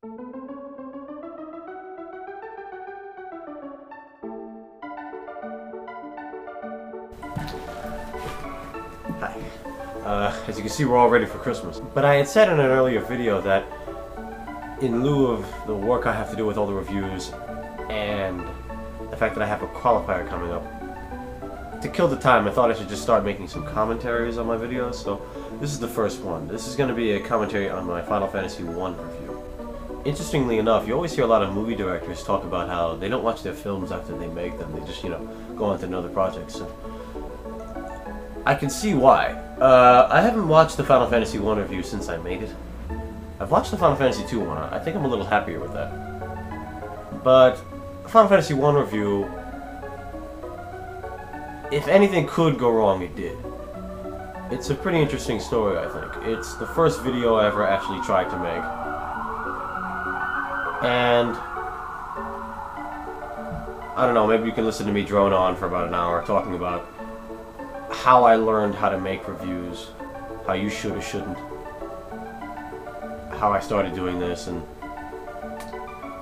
Hi. As you can see, we're all ready for Christmas. But I had said in an earlier video that in lieu of the work I have to do with all the reviews and the fact that I have a qualifier coming up, to kill the time, I thought I should just start making some commentaries on my videos. So this is the first one. This is going to be a commentary on my Final Fantasy 1 review. Interestingly enough, you always hear a lot of movie directors talk about how they don't watch their films after they make them. They just, go on to another projects. And I can see why. I haven't watched the Final Fantasy 1 review since I made it. I've watched the Final Fantasy 2 one. I think I'm a little happier with that. But Final Fantasy 1 review, if anything could go wrong, it did. It's a pretty interesting story, I think. It's the first video I ever actually tried to make. And I don't know, maybe you can listen to me drone on for about an hour talking about how I learned how to make reviews, how you should or shouldn't, how I started doing this, and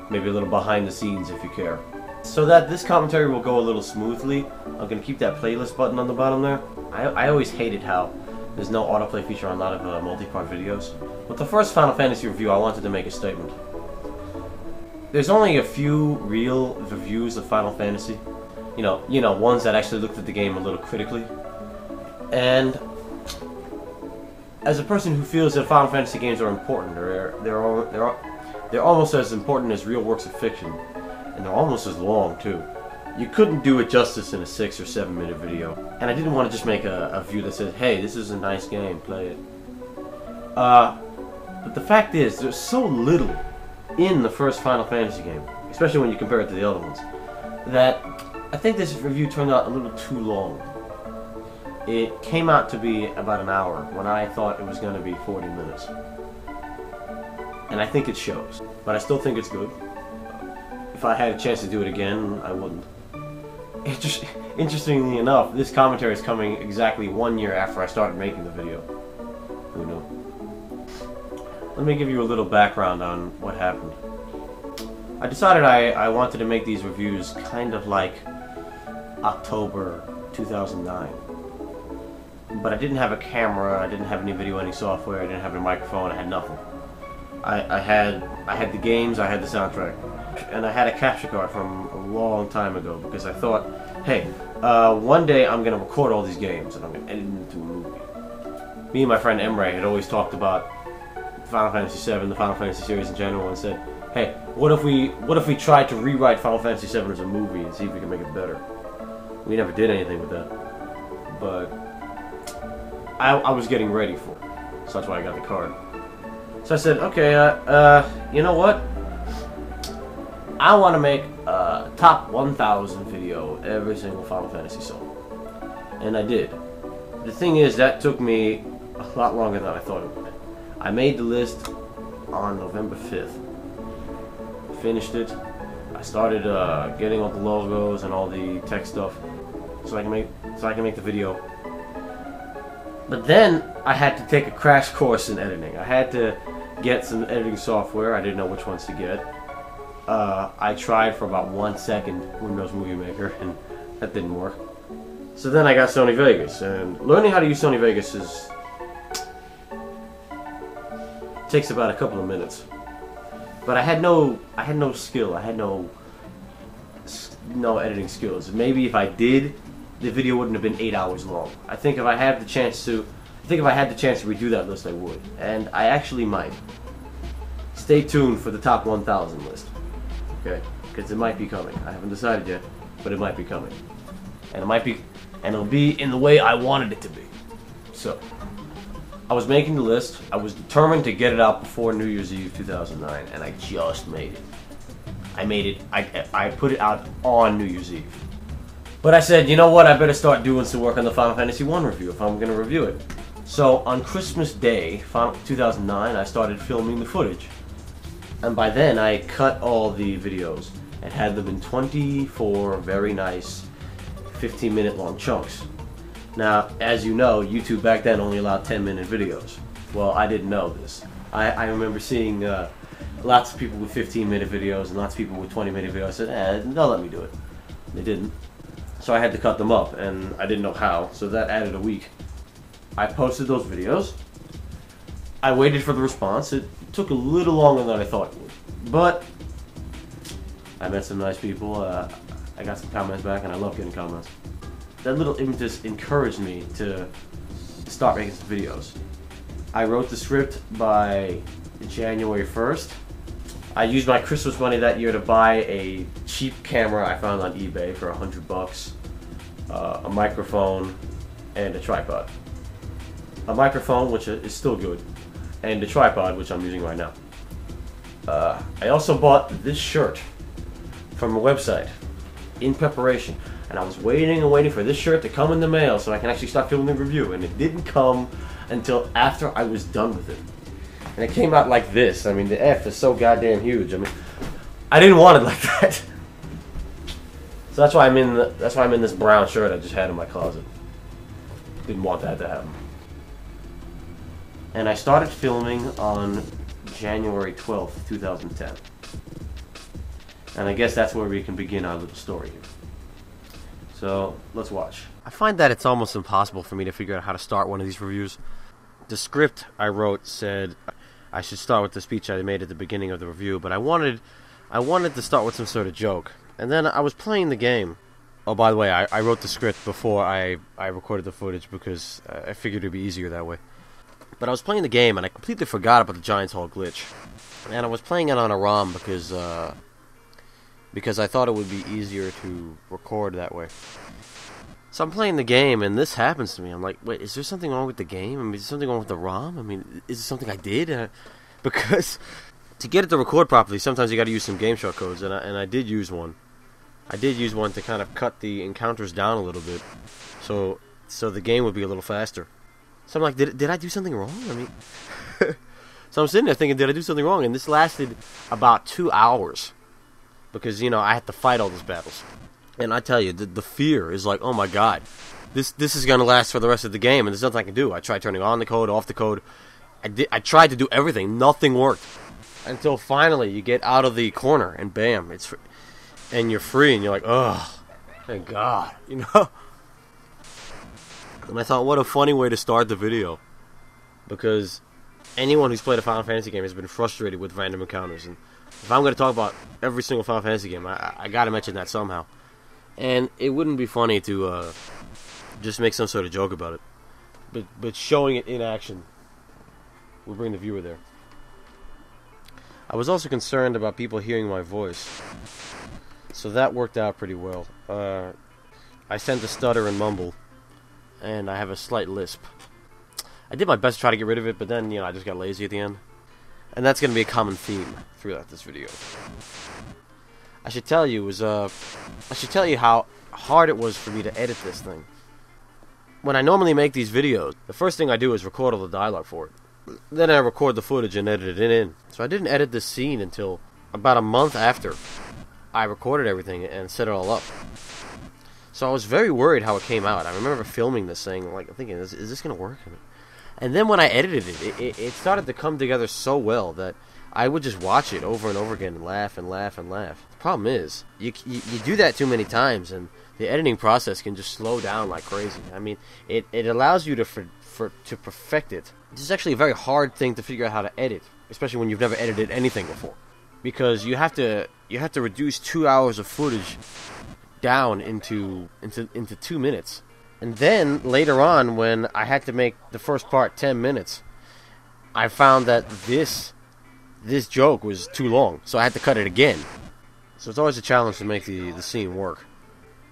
maybe a little behind the scenes if you care. So that this commentary will go a little smoothly, I'm going to keep that playlist button on the bottom there. I always hated how there's no autoplay feature on a lot of multi-part videos. With the first Final Fantasy review, I wanted to make a statement. There's only a few real reviews of Final Fantasy. You know, ones that actually looked at the game a little critically. And as a person who feels that Final Fantasy games are important, they're almost as important as real works of fiction, and they're almost as long too. You couldn't do it justice in a 6 or 7 minute video, and I didn't want to just make a review that says, "Hey, this is a nice game, play it." But the fact is, there's so little in the first Final Fantasy game, especially when you compare it to the other ones, that I think this review turned out a little too long. It came out to be about an hour when I thought it was going to be 40 minutes. And I think it shows. But I still think it's good. If I had a chance to do it again, I wouldn't. Interestingly enough, this commentary is coming exactly 1 year after I started making the video. Who knew? Let me give you a little background on what happened. I decided I wanted to make these reviews kind of like October 2009. But I didn't have a camera, I didn't have any video editing software, I didn't have a microphone, I had nothing. I had the games, I had the soundtrack, and I had a capture card from a long time ago because I thought, hey, one day I'm going to record all these games and I'm going to edit them into a movie. Me and my friend Emre had always talked about Final Fantasy VII, the Final Fantasy series in general, and said, hey, what if we tried to rewrite Final Fantasy VII as a movie and see if we can make it better? We never did anything with that, but I was getting ready for it, so that's why I got the card. So I said, okay, you know what? I want to make a top 1,000 video every single Final Fantasy song. And I did. The thing is, that took me a lot longer than I thought it would. I made the list on November 5th. Finished it. I started getting all the logos and all the text stuff so I can make the video. But then I had to take a crash course in editing. I had to get some editing software. I didn't know which ones to get. I tried for about 1 second Windows Movie Maker, and that didn't work. So then I got Sony Vegas, and learning how to use Sony Vegas takes about a couple of minutes. But I had no skill. I had no editing skills. Maybe if I did, the video wouldn't have been 8 hours long. I think if I had the chance to redo that list, I would, and I actually might. Stay tuned for the top 1,000 list, okay? Because it might be coming. I haven't decided yet, but it might be coming, and it'll be in the way I wanted it to be. So, I was making the list. I was determined to get it out before New Year's Eve 2009, and I just made it. I put it out on New Year's Eve. But I said, you know what, I better start doing some work on the Final Fantasy 1 review if I'm going to review it. So on Christmas Day, 2009, I started filming the footage. And by then, I cut all the videos and had them in 24 very nice 15-minute long chunks. Now, as you know, YouTube back then only allowed 10-minute videos. Well, I didn't know this. I remember seeing lots of people with 15-minute videos and lots of people with 20-minute videos. I said, they'll let me do it. They didn't. So I had to cut them up, and I didn't know how, so that added a week. I posted those videos. I waited for the response. It took a little longer than I thought it would. But I met some nice people. I got some comments back, and I love getting comments. That little impetus encouraged me to start making some videos. I wrote the script by January 1st. I used my Christmas money that year to buy a cheap camera I found on eBay for $100, a microphone, and a tripod. A microphone, which is still good, and a tripod, which I'm using right now. I also bought this shirt from a website in preparation, and I was waiting and waiting for this shirt to come in the mail so I can actually start filming the review, and it didn't come until after I was done with it. And it came out like this. I mean, the F is so goddamn huge. I mean, I didn't want it like that. So that's why I'm in this brown shirt I just had in my closet. Didn't want that to happen. And I started filming on January 12th, 2010. And I guess that's where we can begin our little story here. So, let's watch. I find that it's almost impossible for me to figure out how to start one of these reviews. The script I wrote said I should start with the speech I made at the beginning of the review, but I wanted to start with some sort of joke. And then I was playing the game. Oh, by the way, I wrote the script before I recorded the footage because I figured it would be easier that way. But I was playing the game and I completely forgot about the Giants Hall glitch. And I was playing it on a ROM because I thought it would be easier to record that way. So I'm playing the game and this happens to me. I'm like, wait, is there something wrong with the game? I mean, is there something wrong with the ROM? I mean, is it something I did? Because to get it to record properly, sometimes you got to use some game shortcodes, and I did use one. I did use one to kind of cut the encounters down a little bit, so the game would be a little faster. So I'm like, did I do something wrong? I mean, so I'm sitting there thinking, did I do something wrong? And this lasted about 2 hours because I had to fight all these battles. And I tell you, the fear is like, oh my god, this is gonna last for the rest of the game, and there's nothing I can do. I tried turning on the code, off the code. I tried to do everything, nothing worked, until finally you get out of the corner, and bam, and you're free, and you're like, oh, thank God, And I thought, what a funny way to start the video, because anyone who's played a Final Fantasy game has been frustrated with random encounters, and if I'm gonna talk about every single Final Fantasy game, I gotta mention that somehow. And it wouldn't be funny to just make some sort of joke about it. But showing it in action will bring the viewer there. I was also concerned about people hearing my voice. So that worked out pretty well. I tend to stutter and mumble. And I have a slight lisp. I did my best to try to get rid of it, but then, I just got lazy at the end. And that's going to be a common theme throughout this video. I should tell you how hard it was for me to edit this thing. When I normally make these videos, the first thing I do is record all the dialogue for it. Then I record the footage and edit it in. So I didn't edit this scene until about a month after I recorded everything and set it all up. So I was very worried how it came out. I remember filming this thing, thinking, is this going to work? And then when I edited it started to come together so well that I would just watch it over and over again and laugh and laugh and laugh. The problem is, you do that too many times and the editing process can just slow down like crazy. I mean, it allows you to perfect it. This is actually a very hard thing to figure out how to edit, especially when you've never edited anything before. Because you have to reduce 2 hours of footage down into 2 minutes. And then, later on, when I had to make the first part 10 minutes, I found that this joke was too long, so I had to cut it again. So it's always a challenge to make the scene work.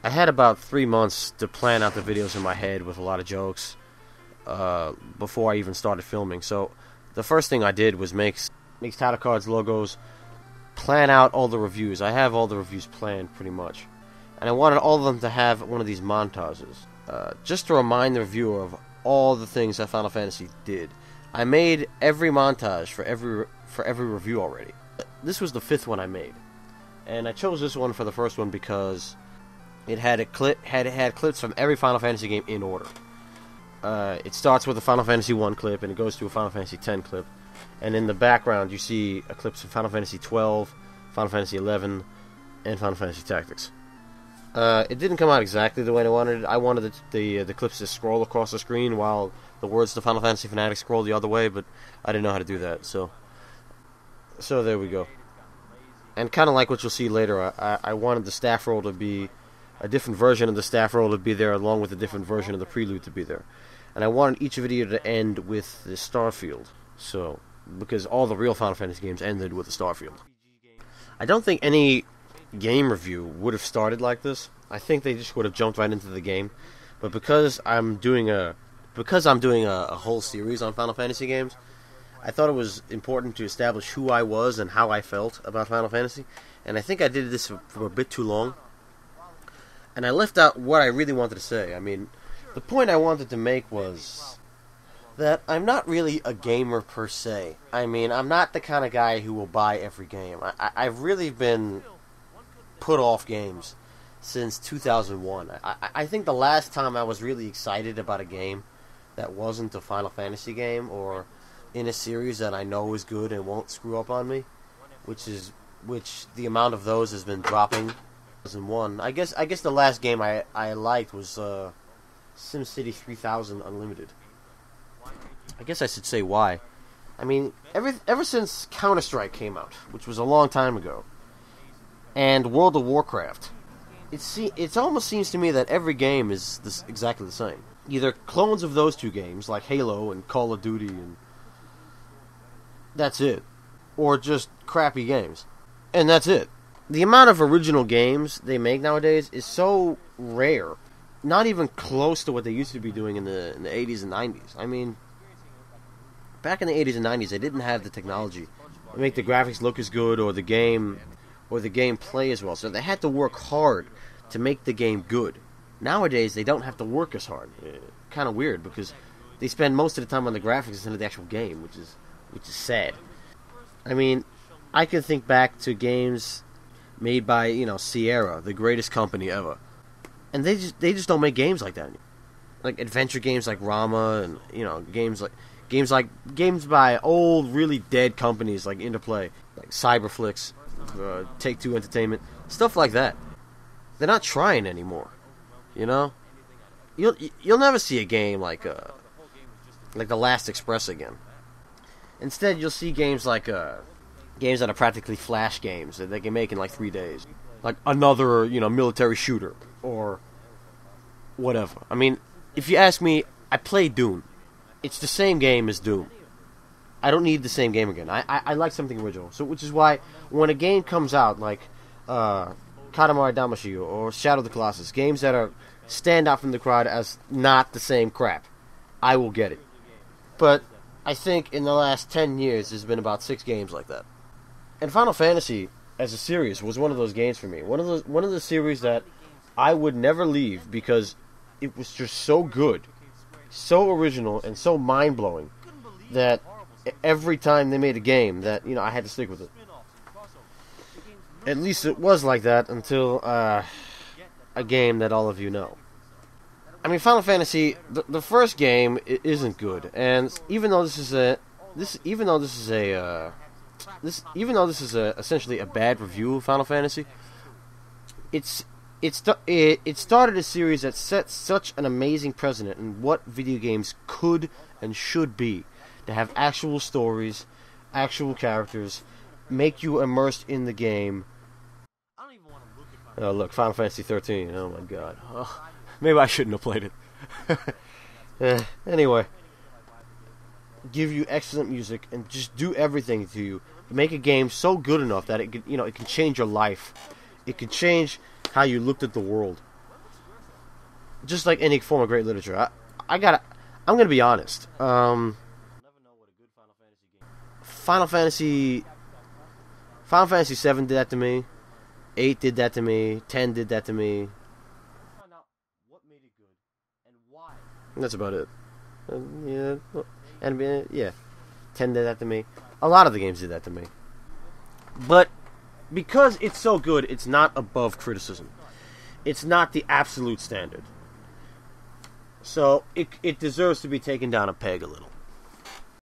I had about 3 months to plan out the videos in my head with a lot of jokes before I even started filming. So the first thing I did was make title cards, logos, plan out all the reviews. I have all the reviews planned pretty much. And I wanted all of them to have one of these montages. Just to remind the viewer of all the things that Final Fantasy did. I made every montage for every review already. This was the 5th one I made. And I chose this one for the first one because it had clips from every Final Fantasy game in order. It starts with a Final Fantasy 1 clip and it goes to a Final Fantasy 10 clip. and in the background you see a clips of Final Fantasy 12, Final Fantasy 11, and Final Fantasy Tactics. It didn't come out exactly the way I wanted it. I wanted the clips to scroll across the screen while the words to Final Fantasy Fanatics scroll the other way, but I didn't know how to do that, so there we go. And kind of like what you'll see later, I wanted the staff roll to be a different version of the staff roll to be there, along with a different version of the prelude to be there. And I wanted each video to end with the Starfield, so because all the real Final Fantasy games ended with the Starfield. I don't think any game review would have started like this. I think they just would have jumped right into the game. But because I'm doing a whole series on Final Fantasy games, I thought it was important to establish who I was and how I felt about Final Fantasy. And I think I did this for a bit too long. And I left out what I really wanted to say. I mean, the point I wanted to make was that I'm not really a gamer per se. I mean, I'm not the kind of guy who will buy every game. I've really been put off games since 2001. I think the last time I was really excited about a game that wasn't a Final Fantasy game or in a series that I know is good and won't screw up on me, which the amount of those has been dropping. 2001. I guess the last game I liked was SimCity 3000 Unlimited. I guess I should say why. I mean, ever since Counter-Strike came out, which was a long time ago, and World of Warcraft, it almost seems to me that every game is exactly the same. Either clones of those two games, like Halo and Call of Duty, and that's it. Or just crappy games. And that's it. The amount of original games they make nowadays is so rare. Not even close to what they used to be doing in the 80s and 90s. I mean, back in the 80s and 90s, they didn't have the technology to make the graphics look as good or the game play as well. So they had to work hard to make the game good. Nowadays, they don't have to work as hard. Kind of weird, because they spend most of the time on the graphics instead of the actual game, which is sad. I mean, I can think back to games made by, Sierra, the greatest company ever. And they just don't make games like that anymore. Like adventure games like Rama and, games by old, really dead companies like Interplay, like Cyberflix, Take-Two Entertainment, stuff like that. They're not trying anymore. You'll never see a game like The Last Express again. Instead, you'll see games like games that are practically flash games that they can make in like 3 days, like another military shooter or whatever. I mean, if you ask me, I play Doom. It's the same game as Doom. I don't need the same game again. I like something original. So, which is why when a game comes out like Katamari Damacy or Shadow of the Colossus, games that stand out from the crowd as not the same crap, I will get it. But I think in the last 10 years, there's been about 6 games like that. And Final Fantasy, as a series, was one of those games for me. One of the series that I would never leave because it was just so good, so original, and so mind-blowing that every time they made a game that, I had to stick with it. At least it was like that until a game that all of you know. I mean, Final Fantasy, the first game isn't good, and even though this is essentially a bad review of Final Fantasy, it started a series that set such an amazing precedent in what video games could and should be, to have actual stories, actual characters, make you immersed in the game. Oh look, Final Fantasy 13. Oh my god. Oh. Maybe I shouldn't have played it. Anyway, give you excellent music and just do everything to you. Make a game so good enough that it can change your life. It can change how you looked at the world. Just like any form of great literature. I'm gonna be honest. Final Fantasy 7 did that to me. 8 did that to me. 10 did that to me. That's about it. Yeah. 10 did that to me. A lot of the games did that to me. But because it's so good, it's not above criticism. It's not the absolute standard. So it deserves to be taken down a peg a little.